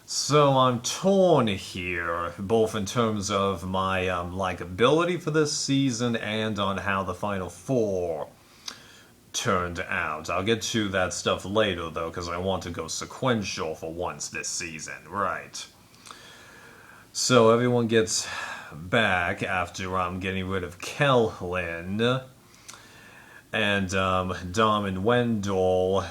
So I'm torn here, both in terms of my likability for this season and on how the Final Four turned out. I'll get to that stuff later, though, because I want to go sequential for once this season. Right. So everyone gets back after getting rid of Kellen, and Dom and Wendell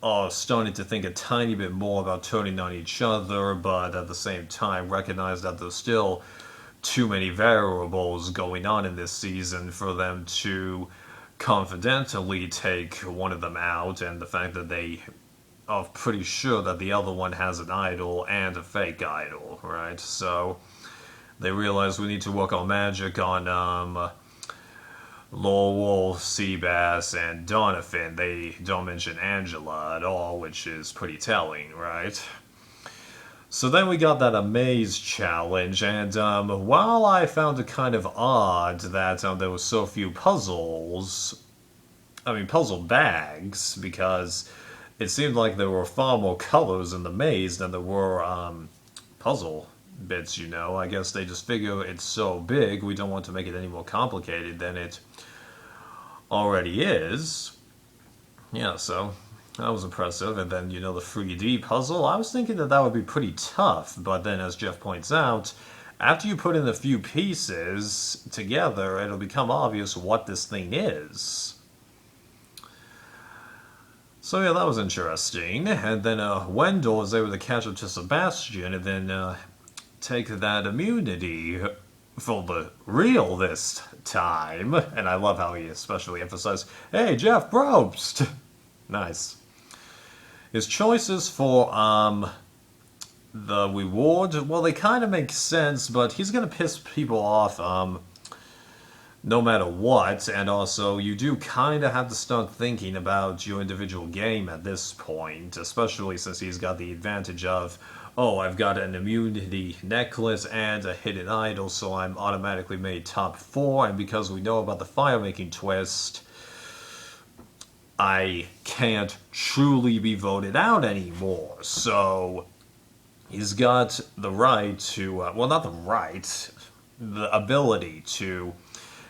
are starting to think a tiny bit more about turning on each other, but at the same time recognize that there's still too many variables going on in this season for them to confidentally take one of them out, and the fact that they are pretty sure that the other one has an idol and a fake idol, right? So they realize we need to work on magic on Lowell, Seabass, and Donovan. They don't mention Angela at all, which is pretty telling, right? So then we got that Amaze challenge, and while I found it kind of odd that there were so few puzzle bags, because it seemed like there were far more colors in the maze than there were puzzle bits, I guess they just figure it's so big, we don't want to make it any more complicated than it already is. Yeah, so that was impressive. And then, the 3D puzzle, I was thinking that would be pretty tough, but then as Jeff points out, after you put in a few pieces together, it'll become obvious what this thing is. So yeah, that was interesting. And then Wendell was able to catch up to Sebastian and then take that immunity for the real this time. And I love how he especially emphasized, hey, Jeff Probst! Nice. His choices for the reward, well, they kind of make sense, but he's going to piss people off no matter what, and also you do kind of have to start thinking about your individual game at this point, especially since he's got the advantage of, oh, I've got an immunity necklace and a hidden idol, so I'm automatically made top 4, and because we know about the fire-making twist, I can't truly be voted out anymore. So he's got the right to, well, not the right, the ability to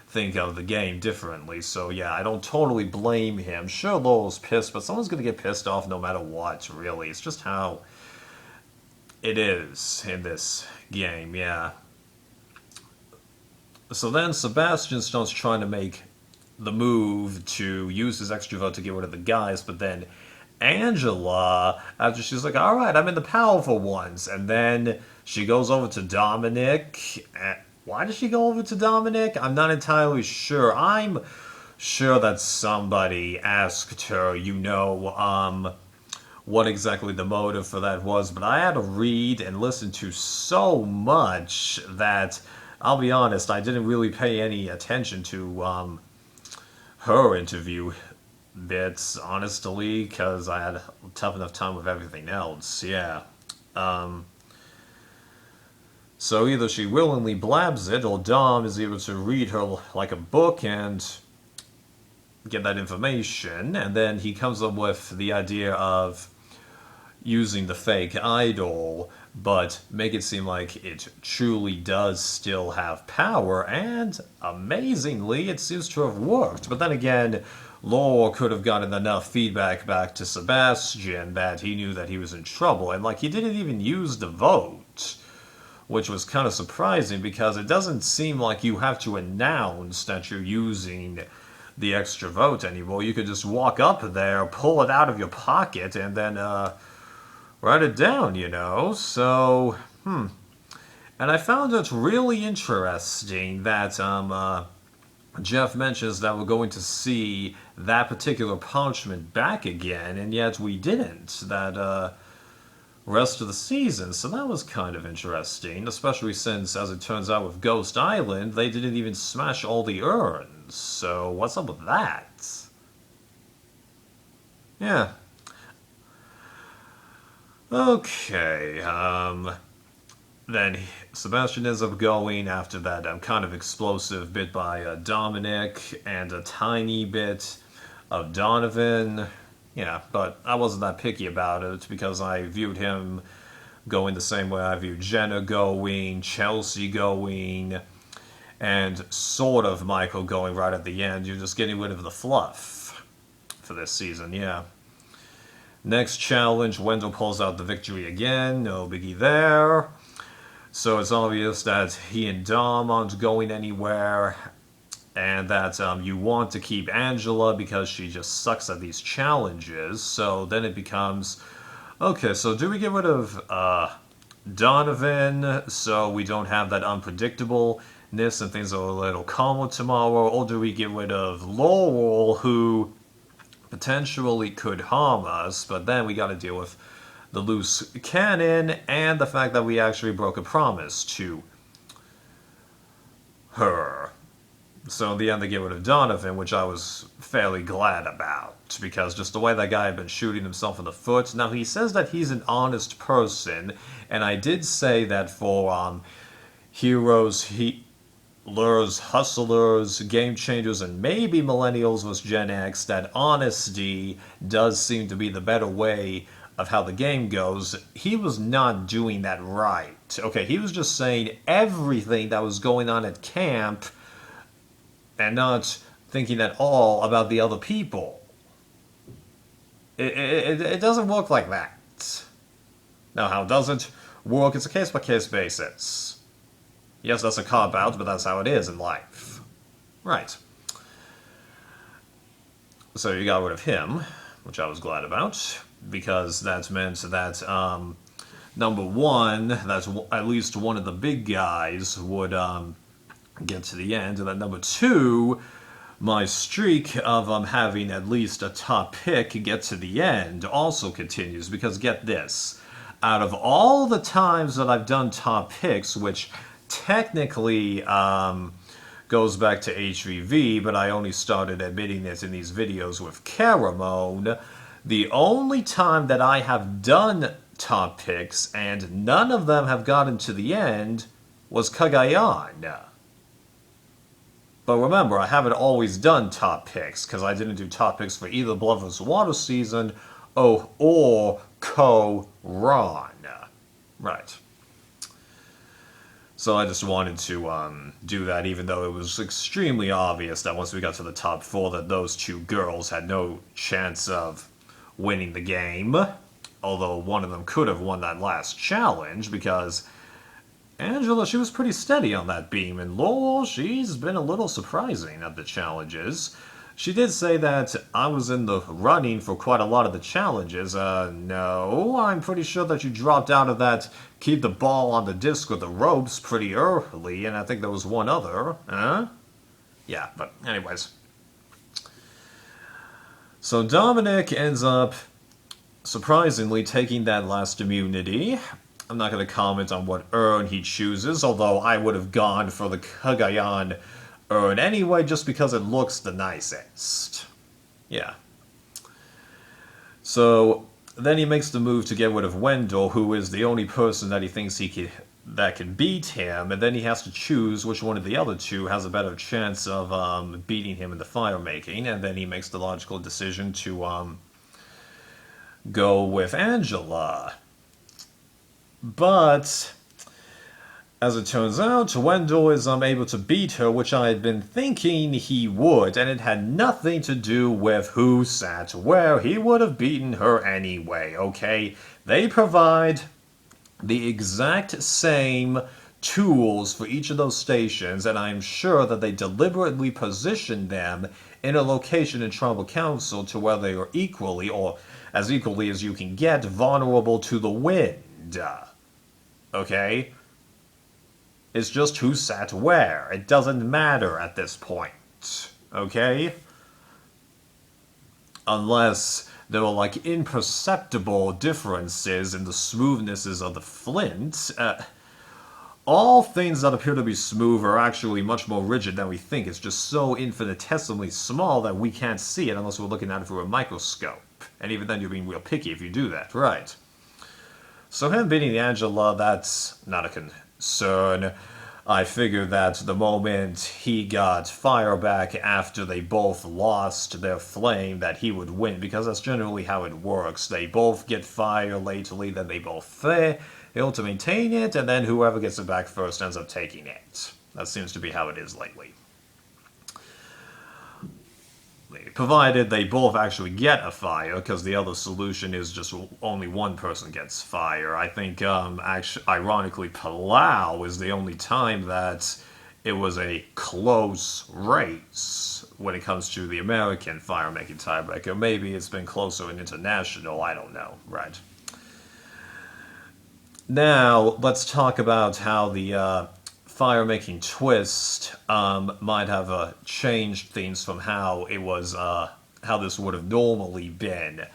think of the game differently. So yeah, I don't totally blame him. Sure, Lowell's pissed, but someone's going to get pissed off no matter what, really. It's just how it is in this game, yeah. So then Sebastian starts trying to make the move to use his extra vote to get rid of the guys, but then Angela, after she's like, alright, I'm in the powerful ones, and then she goes over to Dominic. Why did she go over to Dominic? I'm not entirely sure. I'm sure that somebody asked her, what exactly the motive for that was, but I had to read and listen to so much that, I'll be honest, I didn't really pay any attention to her interview bits, honestly, because I had a tough enough time with everything else, yeah. So either she willingly blabs it, or Dom is able to read her like a book and get that information, and then he comes up with the idea of using the fake idol, but make it seem like it truly does still have power, and amazingly, it seems to have worked. But then again, Lowell could have gotten enough feedback back to Sebastian that he knew that he was in trouble, and he didn't even use the vote, which was kind of surprising because it doesn't seem like you have to announce that you're using the extra vote anymore. You could just walk up there, pull it out of your pocket, and then write it down, So, And I found it really interesting that Jeff mentions that we're going to see that particular parchment back again, and yet we didn't that rest of the season. So that was kind of interesting, especially since, as it turns out with Ghost Island, they didn't even smash all the urns. So what's up with that? Yeah. Okay, then Sebastian ends up going after that kind of explosive bit by Dominic and a tiny bit of Donovan. Yeah, but I wasn't that picky about it because I viewed him going the same way I viewed Jenna going, Chelsea going, and sort of Michael going right at the end. You're just getting rid of the fluff for this season, yeah. Next challenge, Wendell pulls out the victory again. No biggie there. So it's obvious that he and Dom aren't going anywhere, and that you want to keep Angela because she just sucks at these challenges. So then it becomes, okay, so do we get rid of Donovan so we don't have that unpredictableness and things are a little calmer tomorrow, or do we get rid of Laurel, who potentially could harm us, but then we got to deal with the loose cannon and the fact that we actually broke a promise to her. So in the end, they get rid of Donovan, which I was fairly glad about, because just the way that guy had been shooting himself in the foot. Now, he says that he's an honest person, and I did say that for heroes, lures, hustlers, game changers, and maybe millennials was Gen X, that honesty does seem to be the better way of how the game goes. He was not doing that right. Okay, he was just saying everything that was going on at camp and not thinking at all about the other people. It doesn't work like that. Now, how does it work? It's a case-by-case basis. Yes, that's a cop-out, but that's how it is in life. Right. So you got rid of him, which I was glad about, because that meant that, number one, that at least one of the big guys would get to the end, and then number two, my streak of having at least a top pick get to the end also continues, because get this, out of all the times that I've done top picks, which technically goes back to HVV, but I only started admitting this in these videos with Caramone, the only time that I have done top picks and none of them have gotten to the end was Cagayan. But remember, I haven't always done top picks, because I didn't do top picks for either Blood vs. Water season or Co-Ron. Right. So I just wanted to do that, even though it was extremely obvious that once we got to the top four that those two girls had no chance of winning the game. Although one of them could have won that last challenge, because Angela, she was pretty steady on that beam, and Laurel, she's been a little surprising at the challenges. She did say that I was in the running for quite a lot of the challenges. No, I'm pretty sure that you dropped out of that keep the ball on the disc with the ropes pretty early, and I think there was one other, huh? Yeah, but anyways. So Dominic ends up, surprisingly, taking that last immunity. I'm not going to comment on what urn he chooses, although I would have gone for the Cagayan urn anyway, just because it looks the nicest. Yeah. So then he makes the move to get rid of Wendell, who is the only person that he thinks that can beat him, and then he has to choose which one of the other two has a better chance of beating him in the fire making, and then he makes the logical decision to go with Angela. But as it turns out, Wendell is able to beat her, which I had been thinking he would, and it had nothing to do with who sat where. He would have beaten her anyway, okay? They provide the exact same tools for each of those stations, and I'm sure that they deliberately positioned them in a location in Tribal Council to where they are equally, or as equally as you can get, vulnerable to the wind. Okay? It's just who sat where. It doesn't matter at this point. Okay? Unless there are, like, imperceptible differences in the smoothnesses of the flint. All things that appear to be smooth are actually much more rigid than we think. It's just so infinitesimally small that we can't see it unless we're looking at it through a microscope. And even then, you're being real picky if you do that, right? So him beating Angela, that's not a concern. I figured that the moment he got fire back after they both lost their flame, that he would win, because that's generally how it works. They both get fire lately, then they both fail to maintain it, and then whoever gets it back first ends up taking it. That seems to be how it is lately. Provided they both actually get a fire, because the other solution is just only one person gets fire. I think, ironically, Palau is the only time that it was a close race when it comes to the American fire-making tiebreaker. Maybe it's been closer in international, I don't know, right? Now, let's talk about how the fire-making twist might have changed things from how it was, how this would have normally been.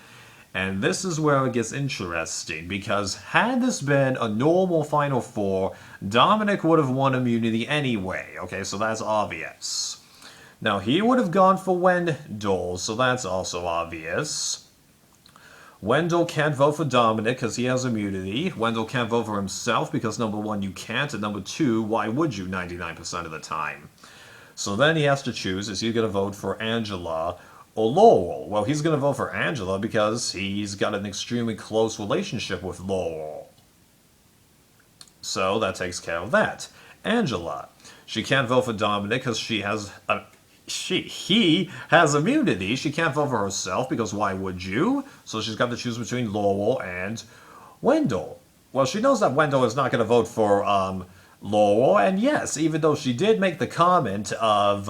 And this is where it gets interesting, because had this been a normal Final Four, Dominic would have won immunity anyway. Okay, so that's obvious. Now, he would have gone for Wendell, so that's also obvious. Wendell can't vote for Dominic because he has immunity. Wendell can't vote for himself because, number one, you can't, and number two, why would you 99% of the time? So then he has to choose, is he going to vote for Angela or Laurel? Well, he's going to vote for Angela because he's got an extremely close relationship with Laurel. So that takes care of that. Angela, she can't vote for Dominic because he has immunity. She can't vote for herself because why would you? So she's got to choose between Laurel and Wendell. Well, she knows that Wendell is not going to vote for Laurel, and yes, even though she did make the comment of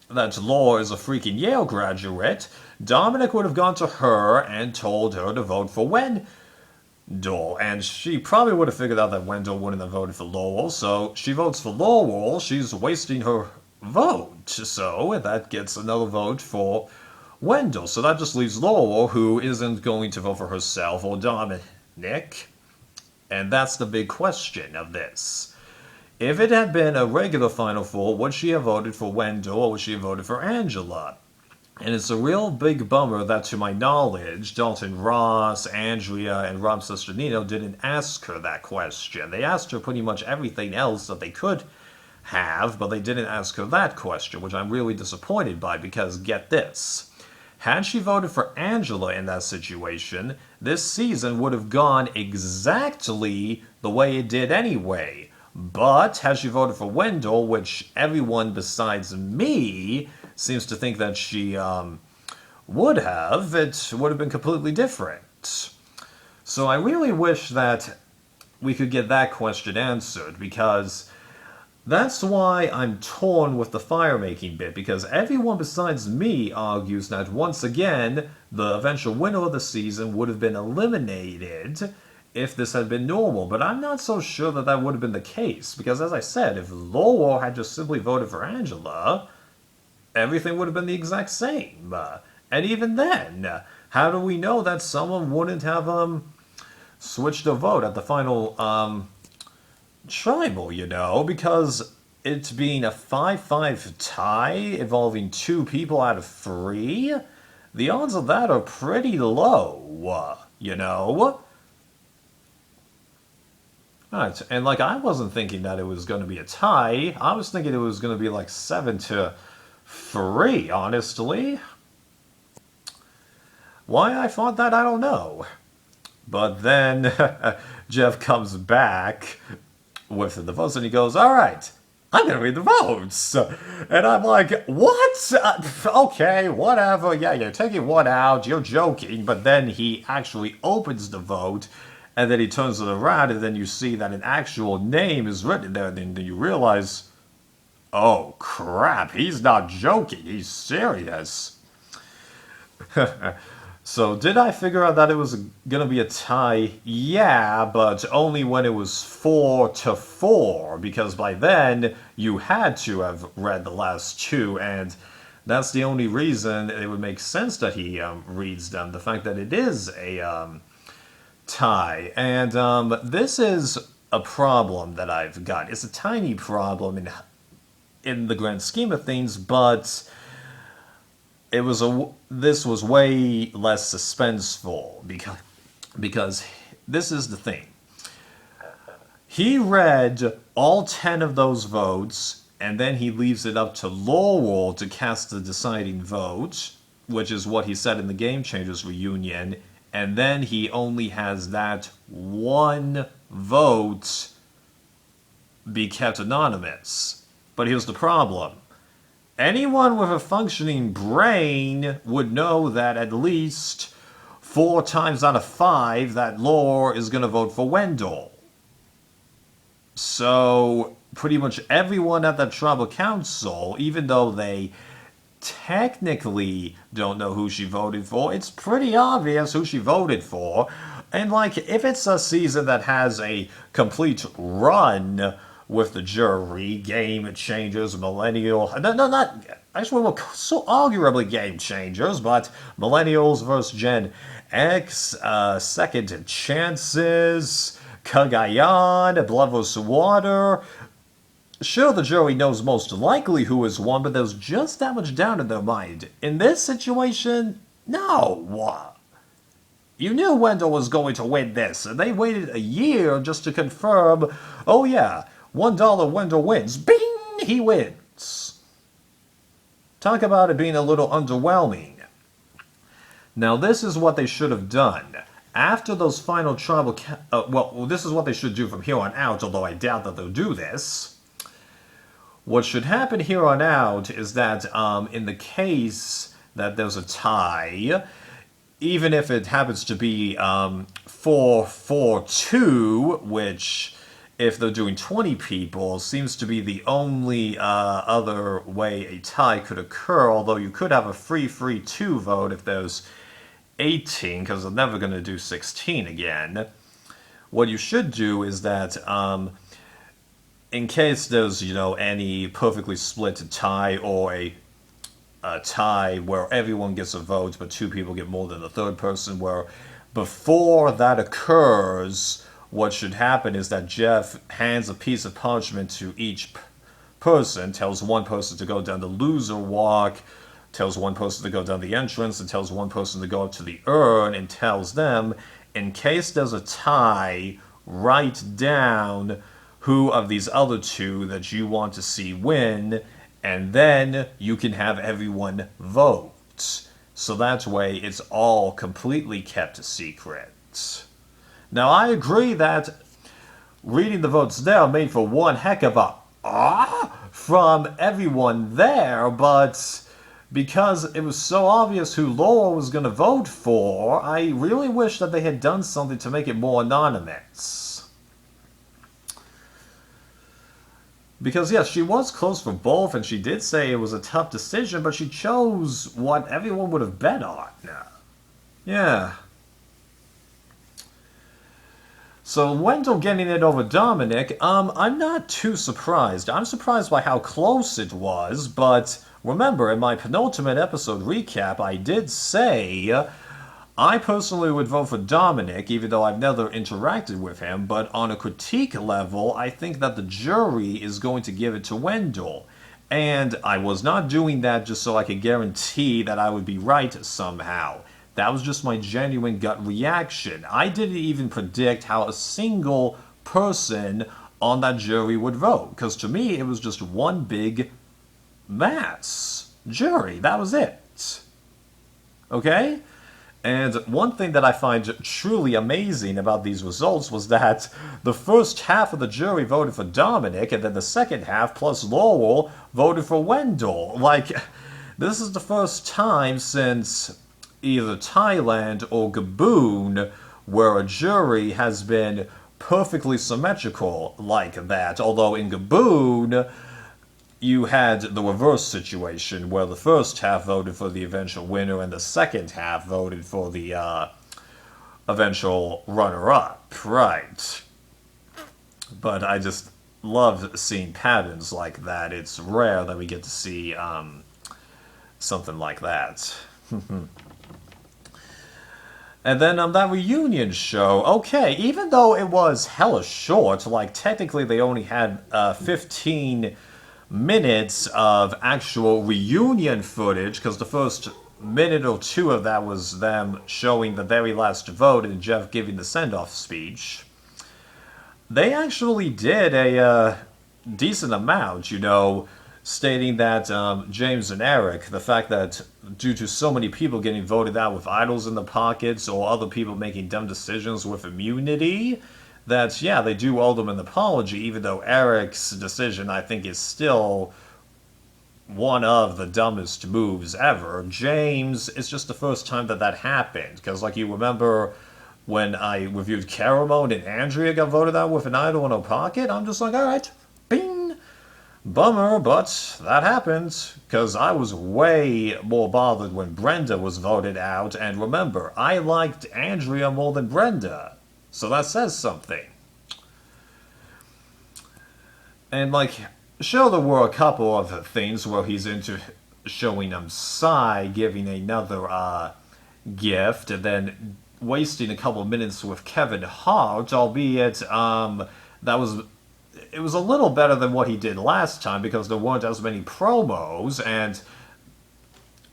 that Laurel is a freaking Yale graduate, Dominic would have gone to her and told her to vote for Wendell, and she probably would have figured out that Wendell wouldn't have voted for Laurel, so she votes for Laurel. She's wasting her vote, so that gets another vote for Wendell. So that just leaves Laurel, who isn't going to vote for herself or Dominic, and that's the big question of this. If it had been a regular Final Four, would she have voted for Wendell or would she have voted for Angela? And it's a real big bummer that, to my knowledge, Dalton Ross, Andrea, and Rob Sesternino didn't ask her that question. They asked her pretty much everything else that they could have, but they didn't ask her that question, which I'm really disappointed by, because get this. Had she voted for Angela in that situation, this season would have gone exactly the way it did anyway. But had she voted for Wendell, which everyone besides me seems to think that she would have, it would have been completely different. So I really wish that we could get that question answered, because that's why I'm torn with the fire-making bit, because everyone besides me argues that, once again, the eventual winner of the season would have been eliminated if this had been normal. But I'm not so sure that that would have been the case, because, as I said, if Laurel had just simply voted for Angela, everything would have been the exact same. And even then, how do we know that someone wouldn't have switched a vote at the final tribal, because it's being a 5-5 tie involving 2 people out of 3, the odds of that are pretty low, Alright, and I wasn't thinking that it was going to be a tie. I was thinking it was going to be 7-3, honestly. Why I thought that, I don't know. But then Jeff comes back with the votes, and he goes, all right, I'm going to read the votes. And I'm like, what? Okay, whatever. Yeah, you're taking one out. You're joking. But then he actually opens the vote, and then he turns it around, and then you see that an actual name is written there, and then you realize, oh, crap, he's not joking. He's serious. So, did I figure out that it was going to be a tie? Yeah, but only when it was 4-4, because by then you had to have read the last 2, and that's the only reason it would make sense that he reads them, the fact that it is a tie. And this is a problem that I've got. It's a tiny problem in the grand scheme of things, but this was way less suspenseful, because this is the thing. He read all 10 of those votes, and then he leaves it up to Laurel to cast the deciding vote, which is what he said in the Game Changers reunion, and then he only has that one vote be kept anonymous. But here's the problem. Anyone with a functioning brain would know that at least 4 times out of 5 that Laurel is going to vote for Wendell. So pretty much everyone at that tribal council, even though they technically don't know who she voted for, it's pretty obvious who she voted for. And like, if it's a season that has a complete run with the jury, Game Changers, Millennial, not, actually, well, so arguably Game Changers, but Millennials versus Gen X, Second Chances, Cagayan, Blood vs. Water. Sure, the jury knows most likely who has won, but there's just that much doubt in their mind. In this situation, no. You knew Wendell was going to win this, and they waited a year just to confirm, oh yeah, $1 Wendell wins. Bing! He wins. Talk about it being a little underwhelming. Now, this is what they should have done. After those final tribal... well, this is what they should do from here on out, although I doubt that they'll do this. What should happen here on out is that in the case that there's a tie, even if it happens to be 4-4-2, which, if they're doing 20 people, seems to be the only other way a tie could occur, although you could have a 3-3-2 vote if there's 18, because they're never going to do 16 again. What you should do is that, in case there's, any perfectly split tie or a tie where everyone gets a vote but 2 people get more than the third person, where before that occurs, what should happen is that Jeff hands a piece of parchment to each person, tells one person to go down the loser walk, tells one person to go down the entrance, and tells one person to go up to the urn, and tells them, in case there's a tie, write down who of these other 2 that you want to see win, and then you can have everyone vote. So that way it's all completely kept a secret. Now, I agree that reading the votes there made for one heck of a from everyone there, but because it was so obvious who Laurel was going to vote for, I really wish that they had done something to make it more anonymous. Because, yes, she was close for both, and she did say it was a tough decision, but she chose what everyone would have bet on. Yeah. So, Wendell getting it over Dominic, I'm not too surprised. I'm surprised by how close it was, but remember, in my penultimate episode recap, I did say I personally would vote for Dominic, even though I've never interacted with him, but on a critique level, I think that the jury is going to give it to Wendell. And I was not doing that just so I could guarantee that I would be right somehow. That was just my genuine gut reaction. I didn't even predict how a single person on that jury would vote, because to me, it was just one big mass jury. That was it. Okay? And one thing that I find truly amazing about these results was that the first half of the jury voted for Dominic, and then the second half, plus Laurel, voted for Wendell. Like, this is the first time since either Thailand or Gaboon where a jury has been perfectly symmetrical like that. Although in Gaboon, you had the reverse situation where the first half voted for the eventual winner and the second half voted for the eventual runner-up. Right. But I just love seeing patterns like that. It's rare that we get to see something like that. And then that reunion show, okay, even though it was hella short, like technically they only had 15 minutes of actual reunion footage, because the first minute or 2 of that was them showing the very last vote and Jeff giving the send-off speech. they actually did a decent amount, stating that James and Eric, the fact that due to so many people getting voted out with idols in the pockets or other people making dumb decisions with immunity, that, yeah, they do owe them an apology, even though Eric's decision, I think, is still one of the dumbest moves ever. James, it's just the first time that that happened, because, like, you remember when I reviewed Caramel and Andrea got voted out with an idol in her pocket, I'm just like, alright, bing! Bummer, but that happened, because I was way more bothered when Brenda was voted out, and remember, I liked Andrea more than Brenda, so that says something. And, like, sure, there were a couple of things where he's into showing Psy giving another gift, and then wasting a couple minutes with Kevin Hart, albeit that was it was a little better than what he did last time because there weren't as many promos, and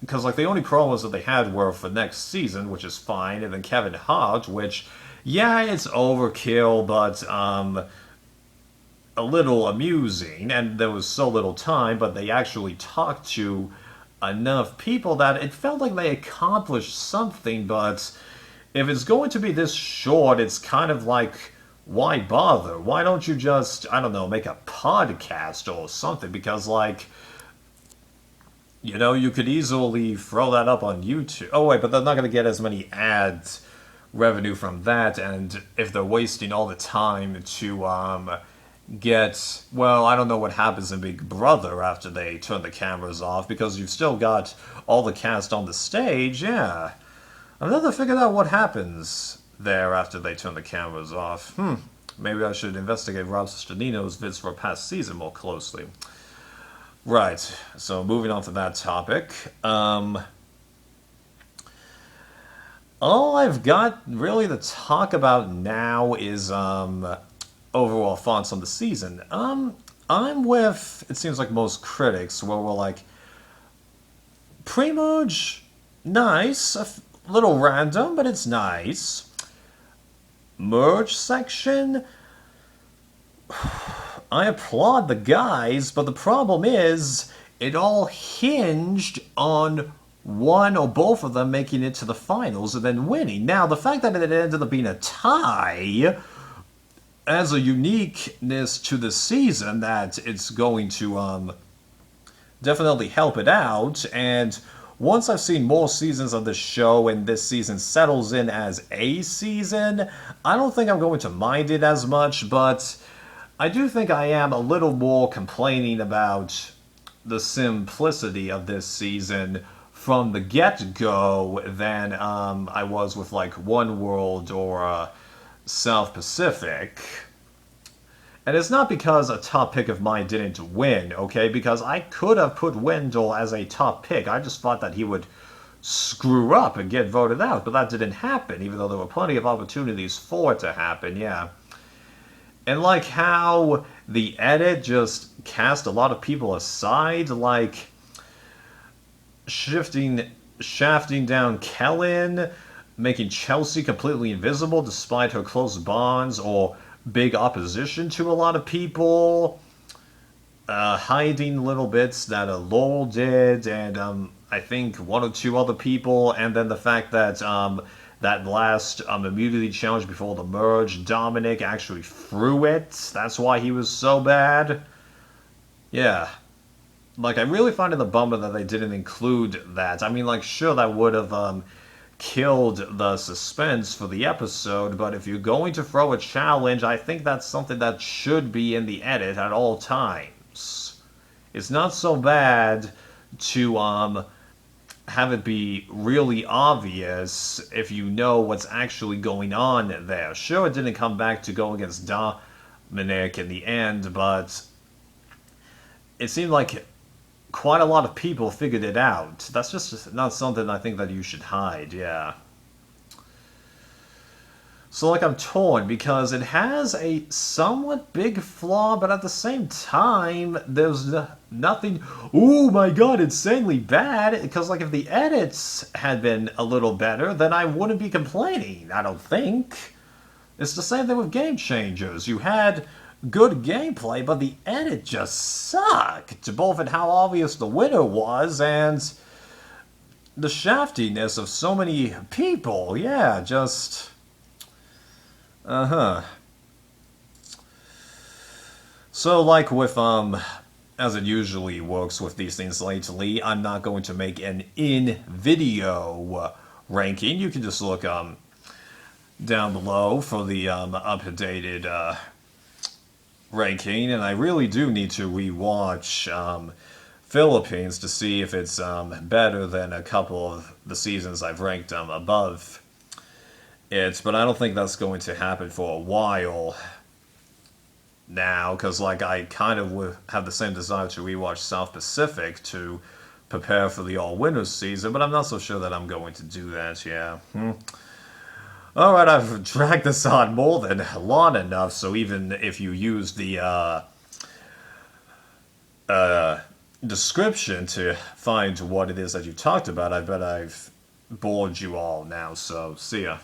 because like the only promos that they had were for next season, which is fine, and then Kevin Hart, which yeah, it's overkill, but a little amusing, and there was so little time, but they actually talked to enough people that it felt like they accomplished something, but if it's going to be this short, it's kind of like, why bother? Why don't you just, I don't know, make a podcast or something? Because, like, you could easily throw that up on YouTube. Oh, wait, but they're not going to get as many ads revenue from that, and if they're wasting all the time to, get, well, I don't know what happens in Big Brother after they turn the cameras off, because you've still got all the cast on the stage, yeah. I've never figured out what happens there after they turn the cameras off. Maybe I should investigate Rob Stanino's vids for a past season more closely. Right, so moving on to that topic. All I've got really to talk about now is overall thoughts on the season. I'm with, it seems like most critics, where we're like, pre-merge, nice, little random, but it's nice. Merge section, I applaud the guys, but the problem is, it all hinged on one or both of them making it to the finals and then winning. Now, the fact that it ended up being a tie adds a uniqueness to the season that it's going to definitely help it out, and once I've seen more seasons of the show and this season settles in as a season, I don't think I'm going to mind it as much, but I do think I am a little more complaining about the simplicity of this season from the get-go than I was with like One World or South Pacific. And it's not because a top pick of mine didn't win, okay? Because I could have put Wendell as a top pick. I just thought that he would screw up and get voted out, but that didn't happen, even though there were plenty of opportunities for it to happen, yeah. And like how the edit just cast a lot of people aside, like shafting down Kellen, making Chelsea completely invisible despite her close bonds, or big opposition to a lot of people, hiding little bits that Lowell did, and I think one or two other people, and then the fact that that last immunity challenge before the merge, Dominic actually threw it. That's why he was so bad. Yeah. Like, I really find it a bummer that they didn't include that. I mean, like, sure, that would have killed the suspense for the episode, but if you're going to throw a challenge, I think that's something that should be in the edit at all times. It's not so bad to have it be really obvious if you know what's actually going on there. Sure, it didn't come back to go against Dominic in the end, but it seemed like quite a lot of people figured it out. That's just not something I think that you should hide, yeah. So, like, I'm torn, because it has a somewhat big flaw, but at the same time, there's nothing, oh my god, insanely bad, because, like, if the edits had been a little better, then I wouldn't be complaining, I don't think. It's the same thing with Game Changers. You had good gameplay, but the edit just sucked, both in how obvious the winner was and the shaftiness of so many people. Yeah, just... Uh-huh. So, like with, as it usually works with these things lately, I'm not going to make an in-video ranking. You can just look, down below for the, updated, ranking, and I really do need to rewatch, Philippines to see if it's, better than a couple of the seasons I've ranked, above it, but I don't think that's going to happen for a while now, because like I kind of would have the same desire to rewatch South Pacific to prepare for the All Winners season, but I'm not so sure that I'm going to do that. Yeah. All right, I've dragged this on more than long enough. So even if you use the description to find what it is that you talked about, I bet I've bored you all now. So see ya.